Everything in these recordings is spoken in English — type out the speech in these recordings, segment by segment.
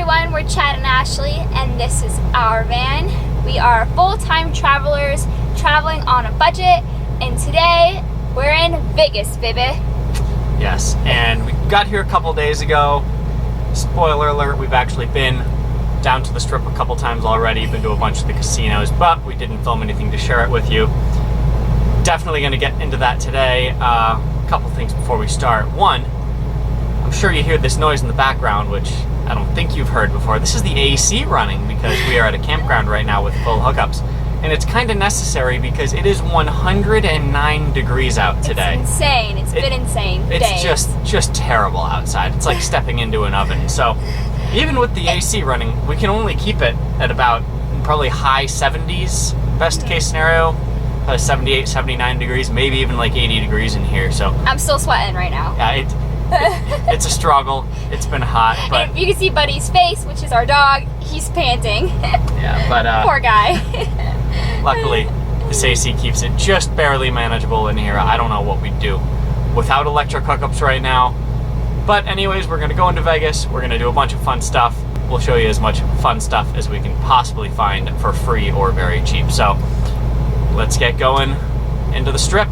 everyone, we're Chad and Ashley, and this is ouRVan. We are full-time travelers traveling on a budget, and today we're in Vegas, baby. Yes, and we got here a couple days ago. Spoiler alert, we've actually been down to the Strip a couple times already, been to a bunch of the casinos, but we didn't film anything to share it with you. Definitely going to get into that today. A couple things before we start. One, I'm sure you hear this noise in the background, which I don't think you've heard before. This is the AC running because we are at a campground right now with full hookups. And it's kind of necessary because it is 109 degrees out today. It's insane. It's been insane. It's just terrible outside. It's like stepping into an oven. So even with the AC running, we can only keep it at about probably high 70s, best case scenario. 78, 79 degrees, maybe even like 80 degrees in here. So I'm still sweating right now. Yeah, it's a struggle. It's been hot, but and you can see Buddy's face, which is our dog. He's panting. Yeah, but poor guy. Luckily, this AC keeps it just barely manageable in here. I don't know what we'd do without electric hookups right now. But anyways, we're gonna go into Vegas. We're gonna do a bunch of fun stuff. We'll show you as much fun stuff as we can possibly find for free or very cheap. So let's get going into the Strip.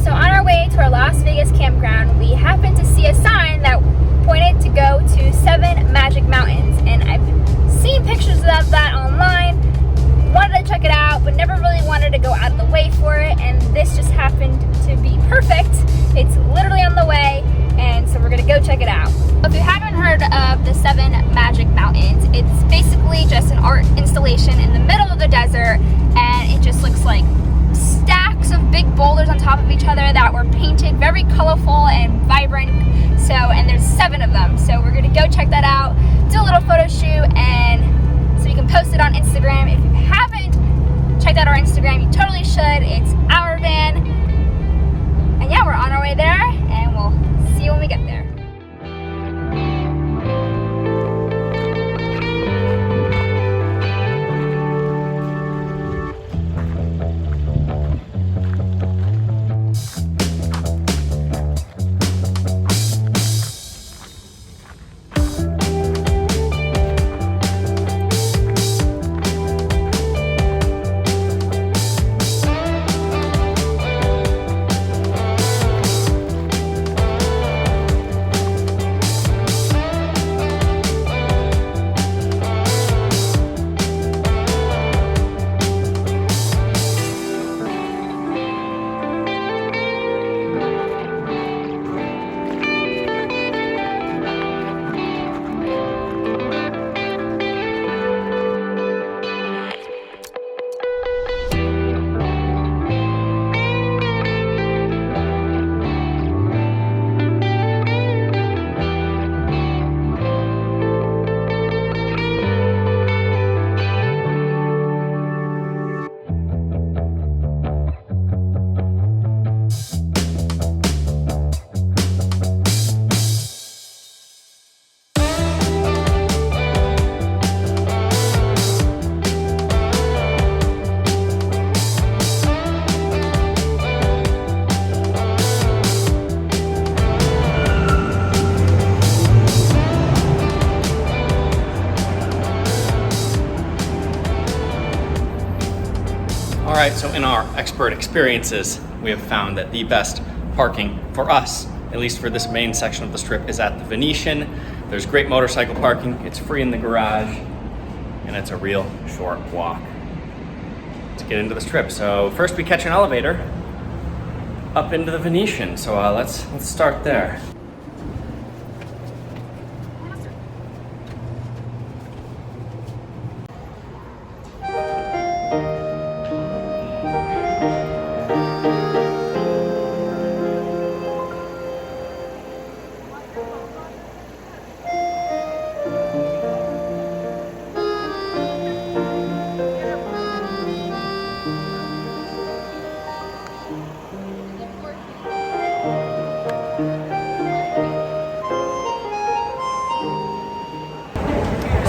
So on our way to our Las Vegas campground, we happened to see a sign that pointed to go to 7 Magic Mountains, and I've seen pictures of that online, wanted to check it out, but never really wanted to go out of the way for it, and this just happened to be perfect. It's literally on the way, and so we're gonna go check it out. If you haven't heard of the 7 Magic Mountains, it's basically just an art installation in the middle of the desert, and it just looks like stacks of big boulders on top of each other that were painted very colorful and vibrant. So, and there's 7 of them. So we're gonna go check that out, do a little photo shoot, and so we can post it on Instagram. If you haven't checked out our Instagram, you totally should. It's ouRVan. And yeah, we're on our way there, and we'll see you when we get there. Alright, so in our expert experiences, we have found that the best parking for us, at least for this main section of the Strip, is at the Venetian. There's great motorcycle parking, it's free in the garage, and it's a real short walk to get into the Strip. So first we catch an elevator up into the Venetian, so let's start there.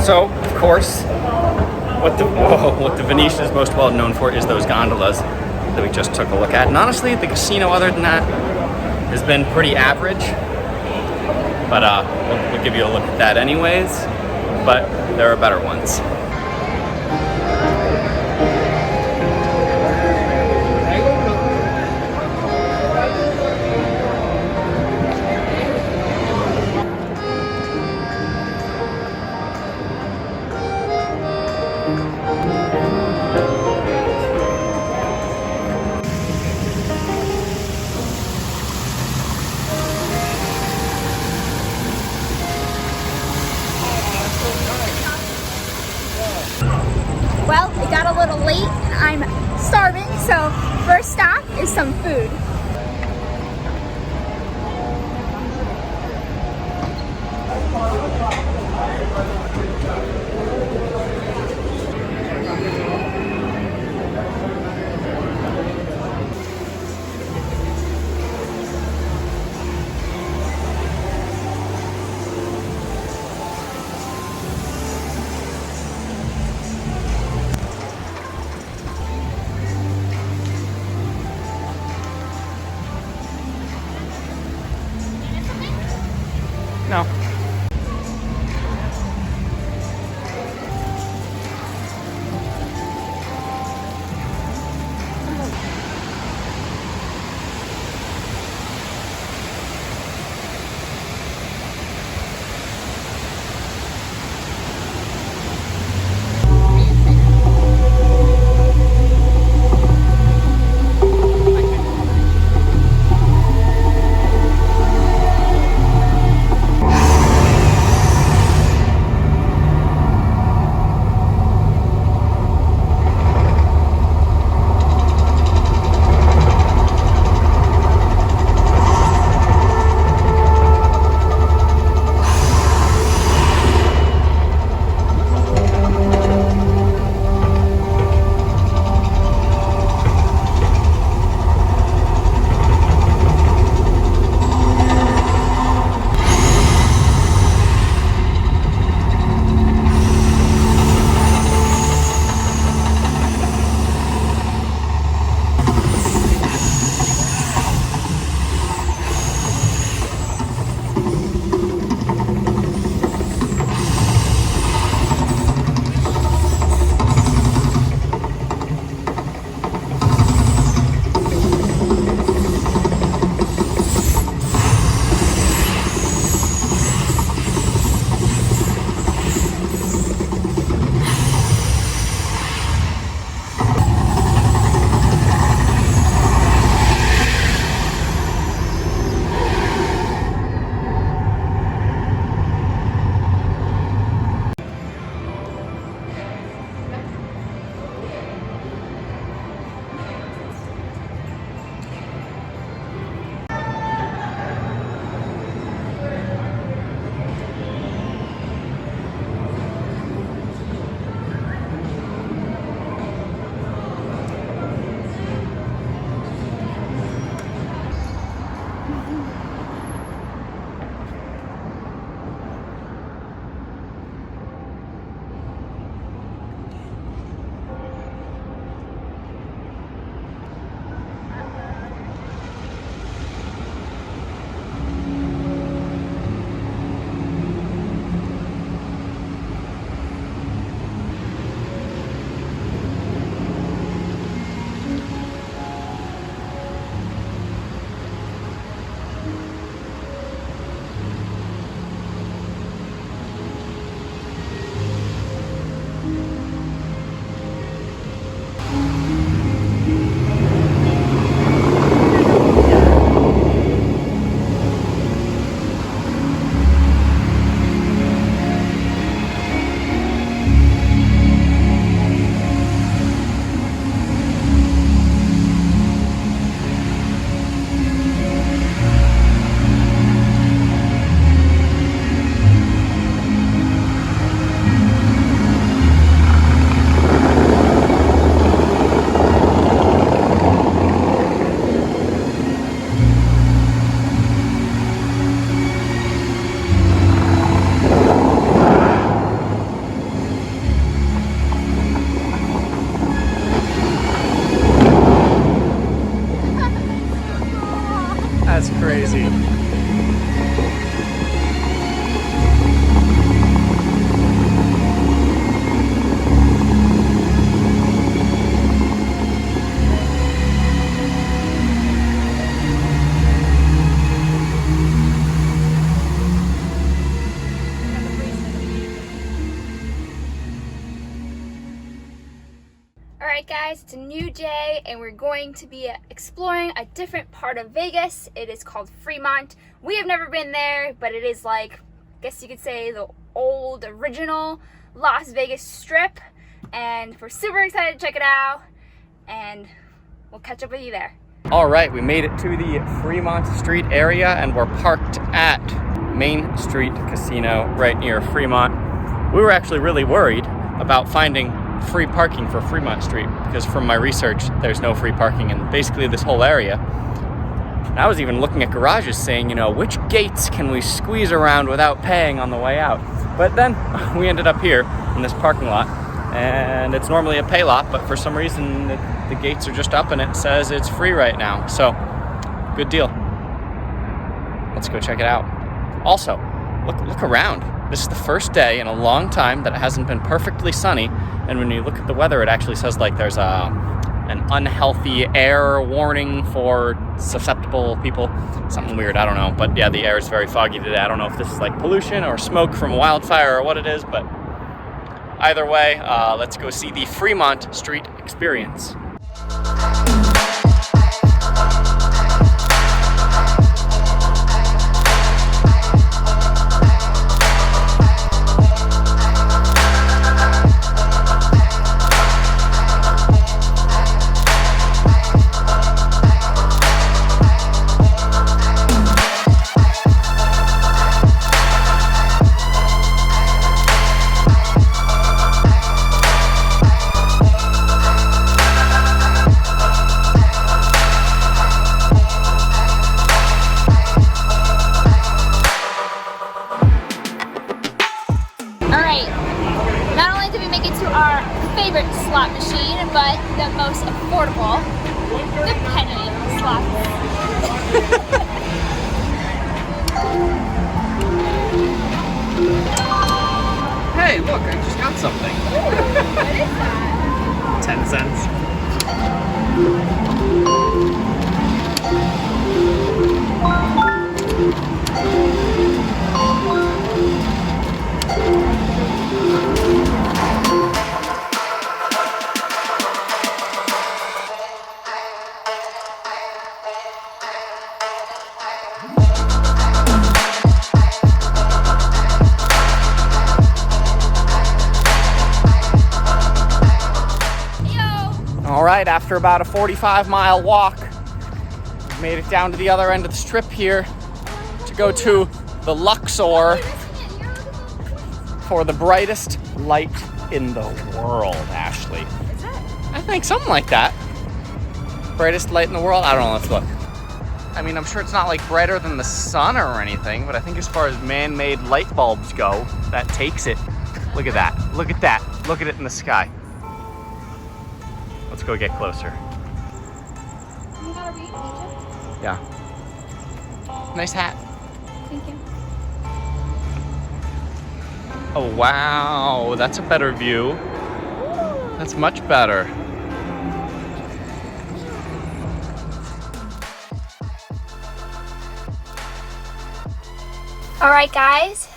So, of course, what the Venetian is most well known for is those gondolas that we just took a look at. And honestly, the casino, other than that, has been pretty average. But we'll give you a look at that anyways. But there are better ones. Well, it got a little late and I'm starving, so first stop is some food. guys, it's a new day and we're going to be exploring a different part of Vegas. It is called Fremont. We have never been there, but it is like, I guess you could say, the old original Las Vegas Strip, and we're super excited to check it out, and we'll catch up with you there. All right, we made it to the Fremont Street area and we're parked at Main Street Casino right near Fremont. We were actually really worried about finding free parking for Fremont Street because from my research, there's no free parking in basically this whole area. And I was even looking at garages saying, you know, which gates can we squeeze around without paying on the way out? But then we ended up here in this parking lot, and it's normally a pay lot, but for some reason the gates are just up and it says it's free right now. So, good deal. Let's go check it out. Also, look around. This is the first day in a long time that it hasn't been perfectly sunny, and when you look at the weather, it actually says like there's an unhealthy air warning for susceptible people. Something weird, I don't know. But yeah, the air is very foggy today. I don't know if this is like pollution or smoke from a wildfire or what it is, but either way, let's go see the Fremont Street experience. Favorite slot machine, but the most affordable, the penny slot. Hey, look, I just got something. What is that? 10 cents. All right, after about a 45-mile walk, we made it down to the other end of the strip here to go to the Luxor for the brightest light in the world, Ashley. Is it? I think something like that. Brightest light in the world? I don't know, let's look. I mean, I'm sure it's not like brighter than the sun or anything, but I think as far as man-made light bulbs go, that takes it. Look at that, look at that, look at it in the sky. Let's go get closer. You gotta read, Egypt? Yeah. Nice hat. Thank you. Oh, wow. That's a better view. That's much better. All right, guys.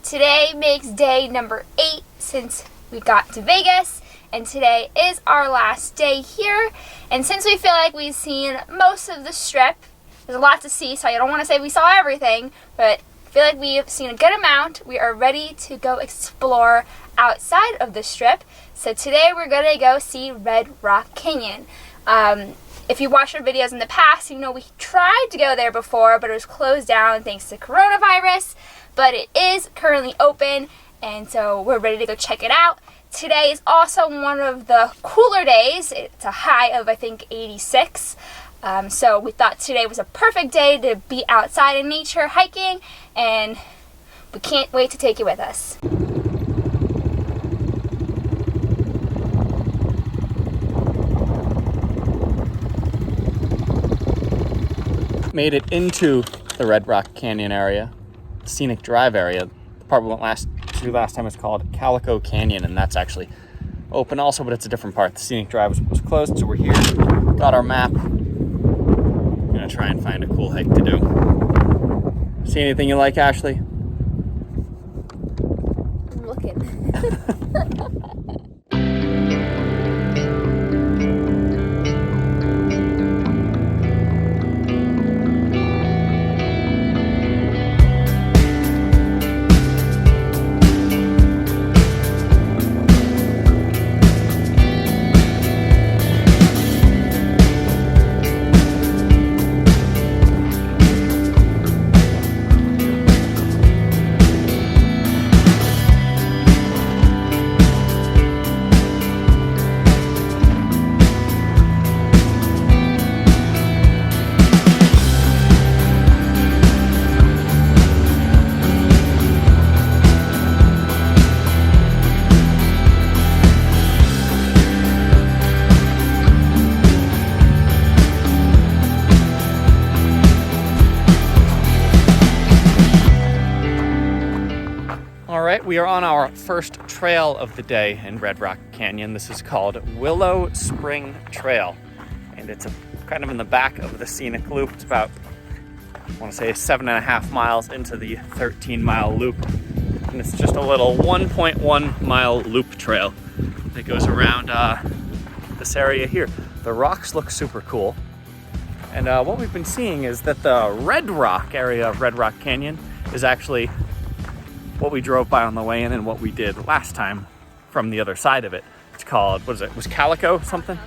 Today makes day number 8 since we got to Vegas. And today is our last day here. And since we feel like we've seen most of the strip, there's a lot to see, so I don't want to say we saw everything, but I feel like we've seen a good amount. We are ready to go explore outside of the strip. So today we're going to go see Red Rock Canyon. If you watched our videos in the past, you know we tried to go there before, but it was closed down thanks to coronavirus. But it is currently open, and so we're ready to go check it out. Today is also one of the cooler days. It's a high of, I think, 86. So we thought today was a perfect day to be outside in nature, hiking, and we can't wait to take you with us. Made it into the Red Rock Canyon area, the Scenic Drive area. The part we went last time is called Calico Canyon, and that's actually open also, but it's a different part. The Scenic Drive was closed, so we're here. Got our map. I'm gonna try and find a cool hike to do. See anything you like, Ashley? I'm looking. right, we are on our first trail of the day in Red Rock Canyon. This is called Willow Spring Trail, and it's kind of in the back of the scenic loop. It's about, I want to say, 7.5 miles into the 13-mile loop, and it's just a little 1.1 mile loop trail that goes around this area here. The rocks look super cool, and what we've been seeing is that the Red Rock area of Red Rock Canyon is actually what we drove by on the way in and what we did last time from the other side of it. It's called, what is it? Was Calico something?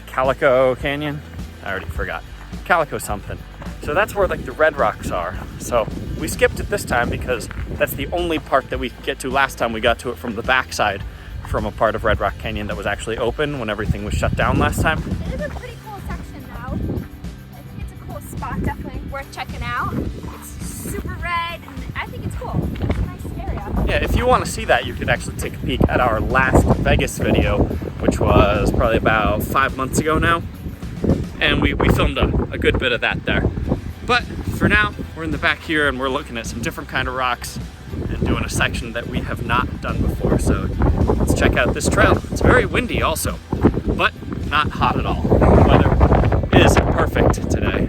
Calico Canyon? I already forgot. Calico something. So that's where like the red rocks are. So we skipped it this time because that's the only part that we could get to. Last time we got to it from the backside, from a part of Red Rock Canyon that was actually open when everything was shut down last time. It is a pretty cool section though. I think it's a cool spot, definitely worth checking out. It's super red and I think it's cool. It's a nice area. Yeah, if you want to see that, you could actually take a peek at our last Vegas video, which was probably about 5 months ago now. And we filmed a good bit of that there. But for now, we're in the back here and we're looking at some different kind of rocks and doing a section that we have not done before. So let's check out this trail. It's very windy also, but not hot at all. The weather is perfect today.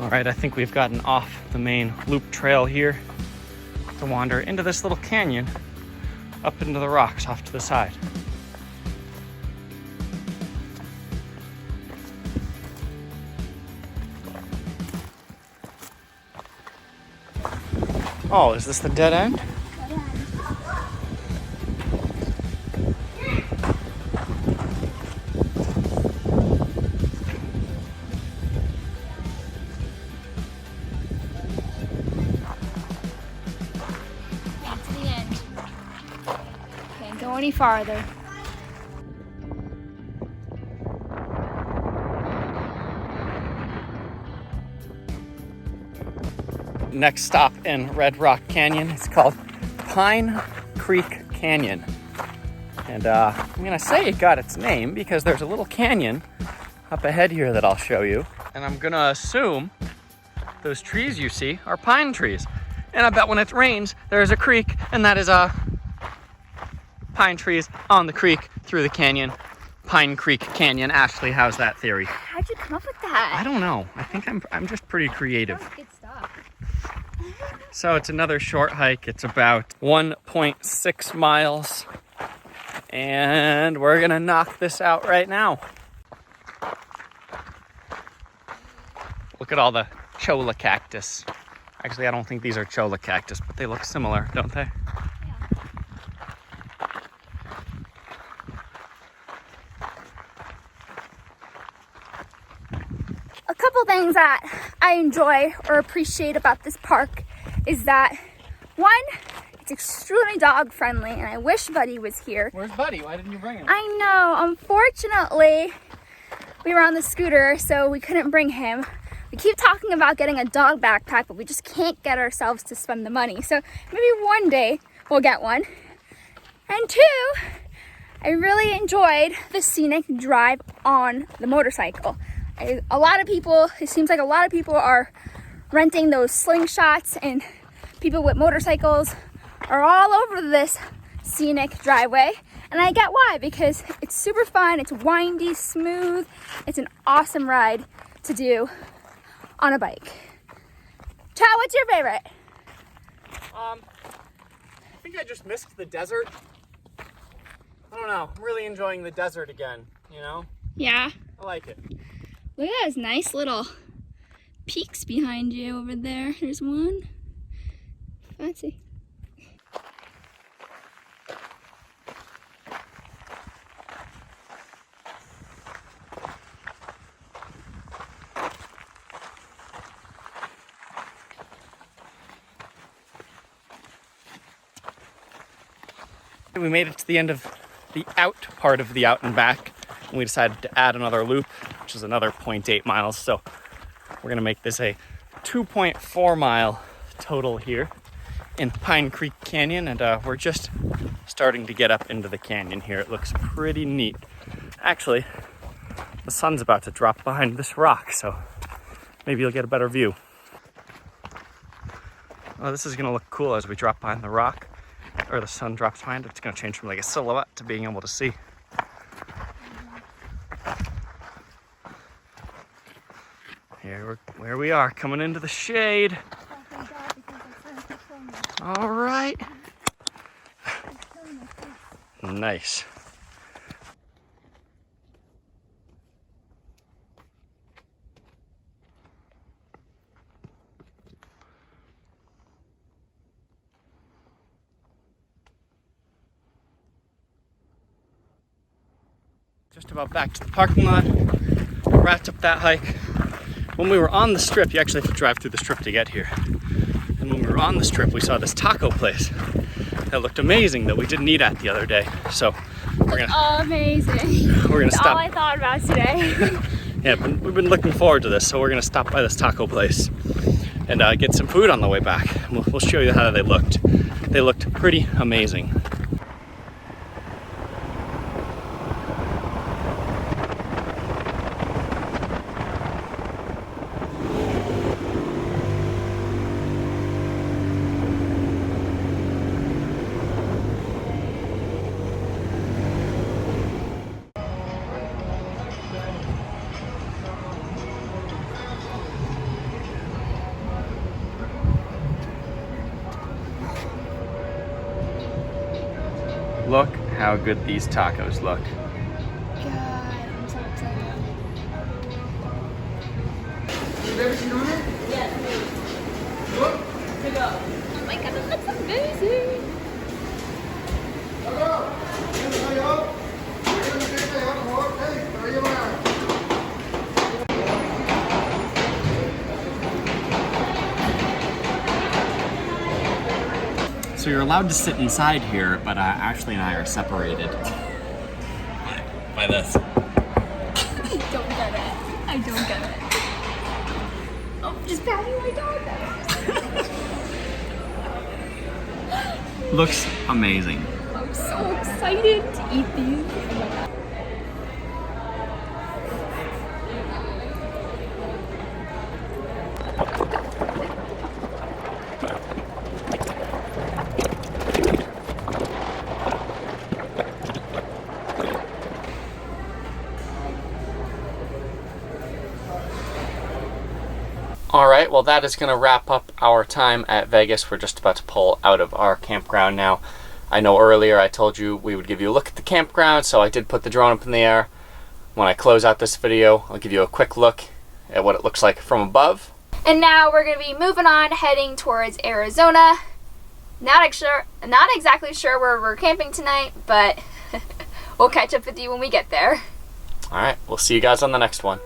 All right, I think we've gotten off the main loop trail here to wander into this little canyon up into the rocks off to the side. Oh, is this the dead end? Any farther. Next stop in Red Rock Canyon, it's called Pine Creek Canyon. And I'm gonna say it got its name because there's a little canyon up ahead here that I'll show you. And I'm gonna assume those trees you see are pine trees. And I bet when it rains, there's a creek, and that is pine trees on the creek through the canyon. Pine Creek Canyon. Ashley, how's that theory? How'd you come up with that? I don't know. I think I'm just pretty creative. That's good stuff. So it's another short hike. It's about 1.6 miles. And we're gonna knock this out right now. Look at all the cholla cactus. Actually, I don't think these are cholla cactus, but they look similar, don't they? A couple things that I enjoy or appreciate about this park is that, one, it's extremely dog friendly, and I wish Buddy was here. Where's Buddy? Why didn't you bring him? I know, unfortunately, we were on the scooter, so we couldn't bring him. We keep talking about getting a dog backpack, but we just can't get ourselves to spend the money. So maybe one day we'll get one. And two, I really enjoyed the scenic drive on the motorcycle. A lot of people, it seems like a lot of people are renting those slingshots, and people with motorcycles are all over this scenic driveway. And I get why, because it's super fun, it's windy, smooth, it's an awesome ride to do on a bike. Chad, what's your favorite? I think I just missed the desert. I don't know, I'm really enjoying the desert again, you know? Yeah. I like it. Look at those nice little peaks behind you over there. There's one. Fancy. We made it to the end of the out part of the out and back, and we decided to add another loop, which is another 0.8 miles. So we're gonna make this a 2.4 mile total here in Pine Creek Canyon, and we're just starting to get up into the canyon here. It looks pretty neat. Actually, the sun's about to drop behind this rock, so maybe you'll get a better view. Oh, this is gonna look cool as we drop behind the rock, or the sun drops behind it. It's gonna change from like a silhouette to being able to see. Here, where we are, coming into the shade. All right. Nice. Just about back to the parking lot. Wrapped up that hike. When we were on the strip, you actually have to drive through the strip to get here. And when we were on the strip, we saw this taco place that looked amazing that we didn't eat at the other day. So we're gonna amazing. We're gonna stop. All I thought about today. Yeah, we've been looking forward to this, so we're gonna stop by this taco place and get some food on the way back. We'll show you how they looked. They looked pretty amazing. Look how good these tacos look. God, I'm so excited. Oh my god, that looks amazing. So you're allowed to sit inside here, but Ashley and I are separated by this. I don't get it. I don't get it. Oh, just patting my dog. Looks amazing. I'm so excited to eat these. Oh my god. Alright, well that is going to wrap up our time at Vegas. We're just about to pull out of our campground now. I know earlier I told you we would give you a look at the campground, so I did put the drone up in the air. When I close out this video, I'll give you a quick look at what it looks like from above. And now we're going to be moving on, heading towards Arizona. Not exactly sure where we're camping tonight, but we'll catch up with you when we get there. Alright, we'll see you guys on the next one.